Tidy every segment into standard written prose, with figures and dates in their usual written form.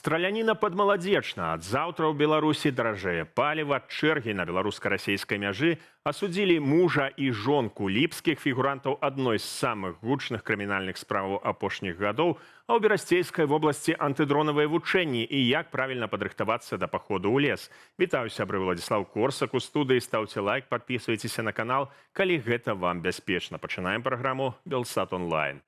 Страляніна падмаладзечна. Ад заўтра ў Беларусі даражэе паліва. Чэргі на беларуска-расейскай мяжы асудзілі мужа і жонку ліпскіх фігурантаў адной з самых гучных крымінальных справаў апошніх гадоў, а ў Берасцейскай вобласці антыдронавыя вучэнні і як правільна падрыхтавацца да паходу ў лес. Вітаю, сябры, Владзіслаў Корсак у студыі. Стаўце лайк, падпісвайцеся на канал, калі гэта вам бяспечна. Пачынаем праграму «Белсат онлайн».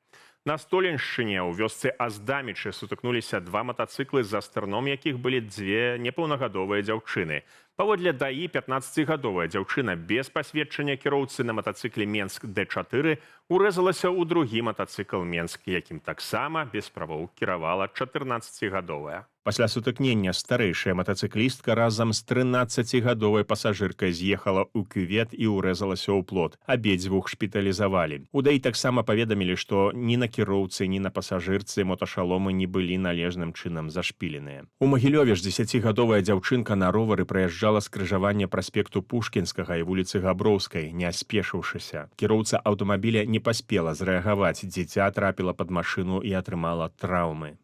На Столеншчыне ў вёсцы Аздамічы сутыкнуліся два матацыклы, за стырном якіх былі дзве непаўнагадовыя дзяўчыны. Паводле ДАІ, 15-гадовая дзяўчына без пасведчання кіроўцы на матацыкле Менск Д4 урэзалася ў другі матацыкл Менск, якім таксама без правоў кіравала 14-гадовая. Пасля сутыкнення старэйшая матацыклістка разам з 13-гадовай пасажыркай з'ехала ў кювет і ўрэзалася ў плот. Абедзвюх шпіталізавалі. У ДАІ таксама паведамілі, што ні на кіроўцы, ні на пасажырцы моташаломы не былі належным чынам зашпіленыя. У Магілёве ж 10-гадовая дзяўчынка на ровары праязджала скрыжаванне праспекту Пушкінскага і вуліцы Габроўскай, не спешыўшыся. Кіроўца аўтамабіля не паспела зрэагаваць. Дзіця трапіла пад машыну і атрымала траўмы.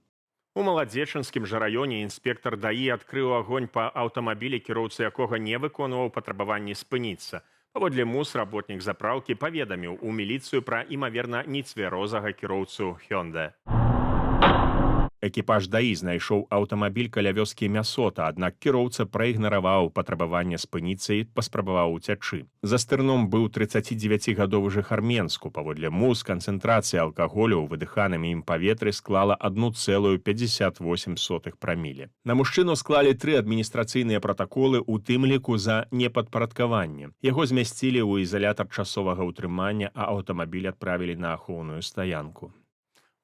У Маладзечынскім жа раёне інспектар ДАІ адкрыў агонь па аўтамабілі, кіроўца якога не выконваў патрабаванні спыніцца. Паводле МУС работнік запраўкі паведаміў у міліцыю пра імаверна нецвярозага кіроўцу Hyundai. Экіпаж ДАІ знайшоў аўтамабіль каля вёскі Мясота, аднак кіроўца праігнараваў патрабаванне спыніцца і паспрабаваў уцячы. За стырном быў 39-гадовы жыхар Менску. Паводле МУС канцэнтрацыя алкаголю ў выдыханым ім паветры склала 1,58 праміле. На мужчыну склалі 3 адміністрацыйныя пратаколы, у тым ліку за непадпарадкаванне. Яго змясцілі ў ізалятар часовага ўтрымання, а аўтамабіль адправілі на ахоўную стаянку.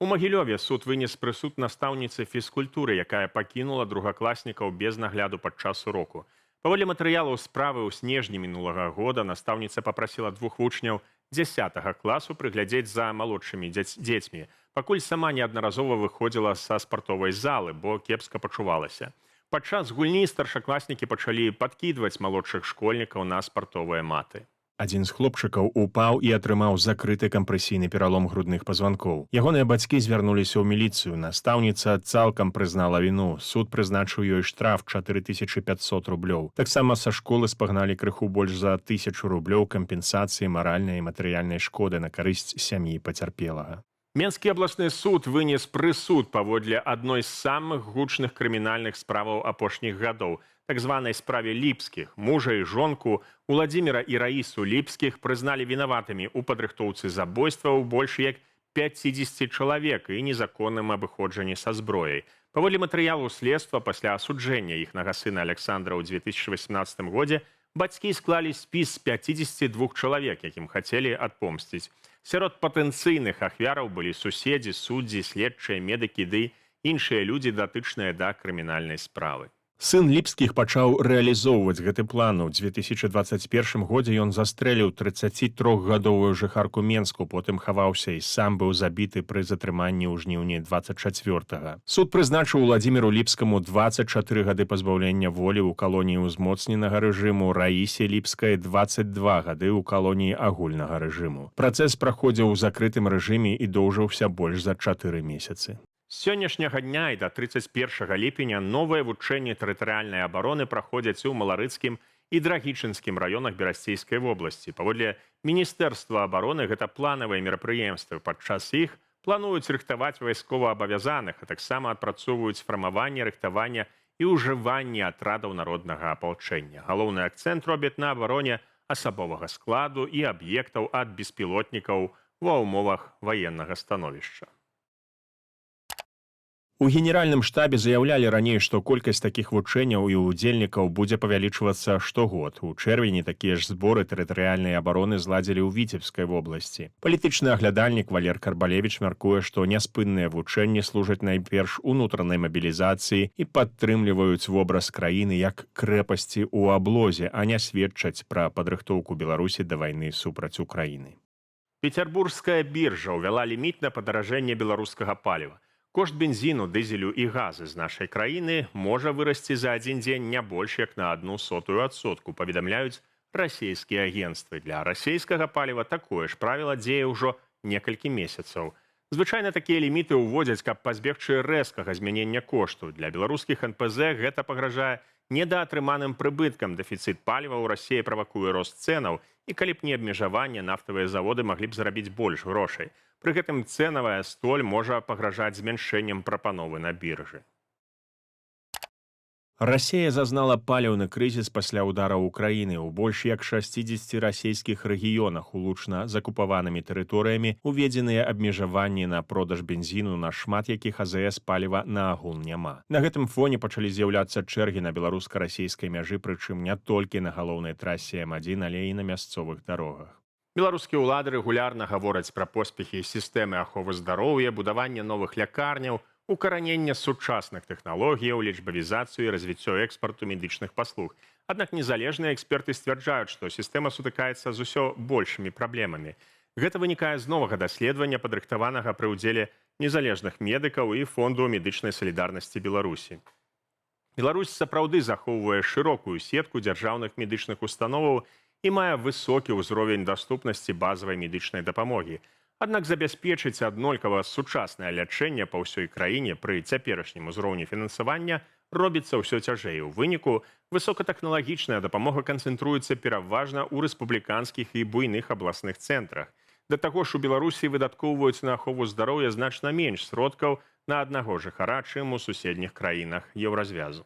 У Магілёве суд вынес прысуд настаўніцы фізкультуры, якая пакінула другакласнікаў без нагляду падчас уроку. Паводле матэрыялаў справы ў снежні мінулага года настаўніца папрасіла 2 вучняў 10 класу прыглядзець за малодшымі дзецьмі, пакуль сама неаднаразова выходзіла са спартовай залы, бо кепска пачувалася. Падчас гульні старшакласнікі пачалі падкідваць малодшых школьнікаў на спартовыя маты. Адзін з хлопчыкаў упаў і атрымаў закрыты кампрэсійны пералом грудных пазванкоў. Ягоныя бацькі звярнуліся ў міліцыю. Настаўніца цалкам прызнала віну. Суд прызначыў ёй штраф 4500 рублёў. Таксама са школы спагналі крыху больш за 1000 рублёў кампенсацыі маральнай і матэрыяльнай шкоды на карысць сям'і пацярпелага. Менскі абласны суд вынес прысуд паводле адной з самых гучных крымінальных справаў апошніх гадоў, так званай справе Ліпскіх. Мужа і жонку Уладзіміра і Раісу Ліпскіх прызналі вінаватымі ў падрыхтоўцы забойстваў больш як 50 чалавек і незаконным абыходжанні са зброяй. Паводле матэрыялу следства, пасля асуджэння іхнага сына Александра ў 2018 годзе, бацькі склалі спіс з 52 чалавек, якім хацелі адпомсціць. Сярод патэнцыйных ахвяраў былі суседзі, суддзі, следчыя, медыкі ды іншыя людзі, датычныя да крымінальнай справы. Сын Ліпскіх пачаў рэалізоўваць гэты план. У 2021 годзе ён застрэліў 33-гадовую жыхарку Менску, потым хаваўся і сам быў забіты пры затрыманні ў жніўні 24-га. Суд прызначыў Уладзіміру Ліпскаму 24 гады пазбаўлення волі ў калоніі ўзмоцненага рэжыму, Раісе Ліпскай 22 гады ў калоніі агульнага рэжыму. Працэс праходзіў у закрытым рэжыме і доўжыўся больш за 4 месяцы. З сённяшняга дня і да 31 ліпеня новыя вучэнні тэрытарыяльнай абароны праходзяць у Маларыцкім і Драгічынскім раёнах Берасцейскай вобласці. Паводле Міністэрства абароны гэта планавыя мерапрыемствы. Падчас іх плануюць рыхтаваць вайсковаабавязаных, а таксама адпрацоўваюць фармаванне, рыхтаванне і ўжыванне атрадаў народнага апалчэння. Галоўны акцэнт робяць на абароне асабовага складу і аб'ектаў ад беспілотнікаў ва ўмовах ваеннага становішча. У генеральным штабе заяўлялі раней, што колькасць такіх вучэнняў і ўдзельнікаў будзе павялічвацца штогод. У чэрвені такія ж зборы тэрытарыяльнай абароны зладзілі ў Віцебскай вобласці. Палітычны аглядальнік Валер Карбалевіч мяркуе, што няспынныя вучэнні служаць найперш унутранай мабілізацыі і падтрымліваюць вобраз краіны як крэпасці ў аблозе, а не сведчаць пра падрыхтоўку Беларусі да вайны супраць Украіны. Пецярбургская біржа ўвяла ліміт на падаражэнне беларускага паліва. Кошт бензіну, дызелю і газы з нашай краіны можа вырасці за адзін дзень не больш як на 0,01%, паведамляюць расійскія агенцтвы. Для расійскага паліва такое ж правіла дзее ўжо некалькі месяцаў. Звычайна такія ліміты ўводзяць, каб пазбегчы рэзкага змянення кошту. Для беларускіх НПЗ гэта пагражае недаатрыманым прыбыткам. Дэфіцыт паліва ў Расіі правакуе рост цэнаў, і калі б не абмежаванне, нафтавыя заводы маглі б зарабіць больш грошай. Пры гэтым цэнавая столь можа пагражаць змяншэннем прапановы на біржы. Расія зазнала паліўны крызіс пасля ўдараў Украіны. У больш як 60 расійскіх рэгіёнах улучна з акупаванымі тэрыторыямі уведзеныя абмежаванні на продаж бензіну, на шмат якіх АЗС паліва наогул няма. На гэтым фоне пачалі з'яўляцца чэргі на беларуска-расійскай мяжы, прычым не толькі на галоўнай трасе М1, але і на мясцовых дарогах. Беларускія ўлады рэгулярна гавораць пра поспехі сістэмы аховы здароўя, будаванне новых лякарняў, укаранення сучасных тэхналогіяў, лічбавізацыю і развіццё экспарту медычных паслуг. Аднак незалежныя эксперты сцвярджаюць, што сістэма сутыкаецца з усё большымі праблемамі. Гэта вынікае з новага даследавання, падрыхтаванага пры ўдзеле незалежных медыкаў і фонду медычнай салідарнасці Беларусі. Беларусь сапраўды захоўвае шырокую сетку дзяржаўных медычных установаў і мае высокі ўзровень даступнасці базавай медычнай дапамогі. Аднак забяспечыць аднолькава сучаснае лячэнне па ўсёй краіне пры цяперашнім узроўні фінансавання робіцца ўсё цяжэй. У выніку высокатэхналагічная дапамога канцэнтруецца пераважна ў рэспубліканскіх і буйных абласных цэнтрах. Да таго ж у Беларусі выдаткоўваюць на ахову здароўя значна менш сродкаў на аднаго жыхара, чым у суседніх краінах еўразвязу.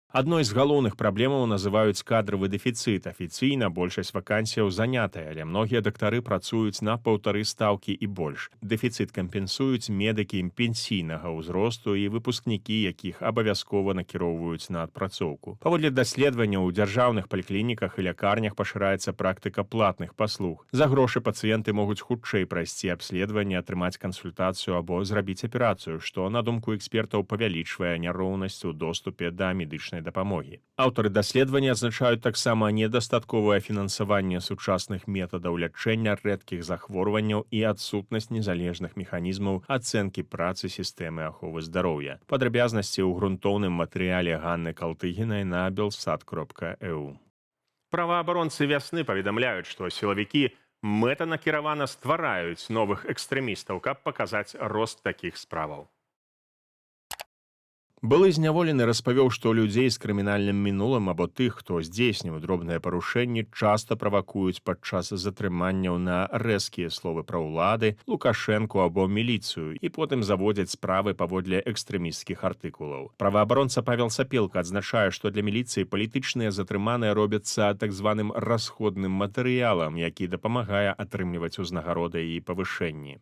Адной з галоўных праблемаў называюць кадравы дэфіцыт. Афіцыйна большасць вакансіяў занятая, але многія дактары працуюць на 1,5 стаўкі і больш. Дэфіцыт кампенсуюць медыкі пенсійнага ўзросту і выпускнікі, якіх абавязкова накіроўваюць на адпрацоўку. Паводле даследавання ў дзяржаўных паліклініках і лякарнях пашыраецца практыка платных паслуг. За грошы пацыенты могуць хутчэй прайсці абследаванне, атрымаць кансультацыю або зрабіць аперацыю, што, на думку экспертаў, павялічвае няроўнасць у доступе да медычнай дапамогі. Аўтары даследавання адзначаюць таксама недастатковае фінансаванне сучасных метадаў лячэння рэдкіх захворванняў і адсутнасць незалежных механізмаў ацэнкі працы сістэмы аховы здароўя. Падрабязнасці ў грунтоўным матэрыяле Ганны Калтыгінай на belsat.eu. Праваабаронцы «Вясны» паведамляюць, што сілавікі мэтанакіравана ствараюць новых экстрэмістаў, каб паказаць рост такіх справаў. Былы зняволены распавёў, што людзей з крымінальным мінулым або тых, хто здзейсніў дробныя парушэнні, часта правакуюць падчас затрыманняў на рэзкія словы пра ўлады, Лукашэнку або міліцыю і потым заводзяць справы паводле экстрэмісцкіх артыкулаў. Праваабаронца Павел Сапелка адзначае, што для міліцыі палітычныя затрыманыя робяцца так званым расходным матэрыялам, які дапамагае атрымліваць узнагароды і павышэнні.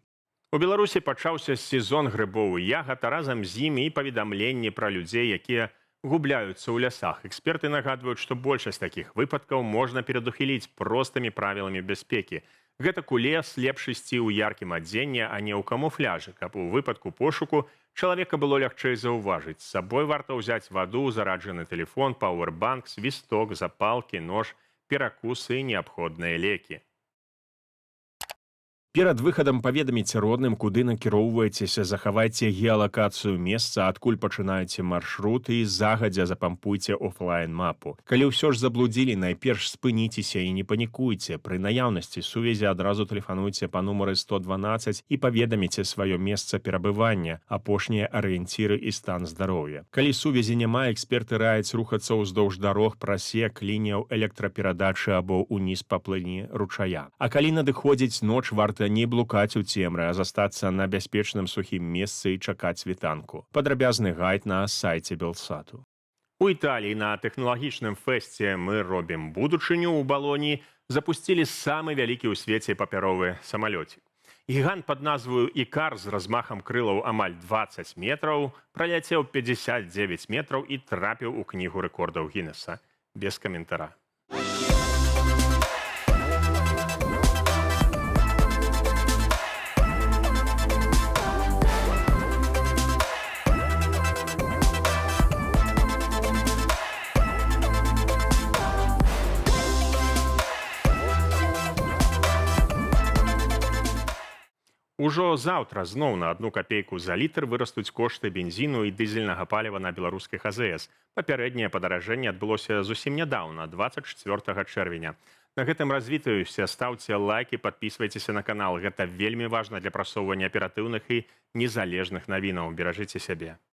У Беларусі пачаўся сезон грыбоў і ягад, а разам з імі і паведамленні пра людзей, якія губляюцца ў лясах. Эксперты нагадваюць, што большасць такіх выпадкаў можна перадухіліць простымі правіламі бяспекі. Гэтак у лес лепш ісці ў яркім адзенні, а не ў камуфляжы, каб у выпадку пошуку чалавека было лягчэй заўважыць. З сабой варта ўзяць ваду, зараджаны тэлефон, пауэрбанк, свісток, запалкі, нож, перакусы і неабходныя лекі. Перад выхадам паведаміце родным, куды накіроўваецеся, захавайце геалакацыю месца, адкуль пачынаеце маршрут і загадзя запампуйце офлайн-мапу. Калі ўсё ж заблудзілі, найперш спыніцеся і не панікуйце. Пры наяўнасці сувязі адразу тэлефануйце па нумары 112 і паведаміце сваё месца перабывання, апошнія арыенціры і стан здароўя. Калі сувязі няма, эксперты раяць рухацца ўздоўж дарог, прасек, лініяў электраперадачы або ўніз па плыні ручая. А калі надыходзіць ноч, варта не блукаць у цемры, а застацца на бяспечным сухім месцы і чакаць світанку. Падрабязны гайд на сайце Белсату. У Італіі на тэхналагічным фэсце «Мы робім будучыню» ў Балоніі запусцілі самы вялікі ў свеце папяровы самалёцік. Гігант пад назваю «Ікар» з размахам крылаў амаль 20 метраў праляцеў 59 метраў і трапіў у кнігу рэкордаў Гіннеса. Без каментара. Ужо заўтра зноў на 1 капейку за літр вырастуць кошты бензіну і дызельнага паліва на беларускіх АЗС. Папярэдняе падаражэнне адбылося зусім нядаўна, 24 чэрвеня. На гэтым развітаюся, стаўце лайки, подписывайтеся на канал. Гэта вельмі важна для прасоўвання аператыўных і незалежных навінаў. Беражыце сябе.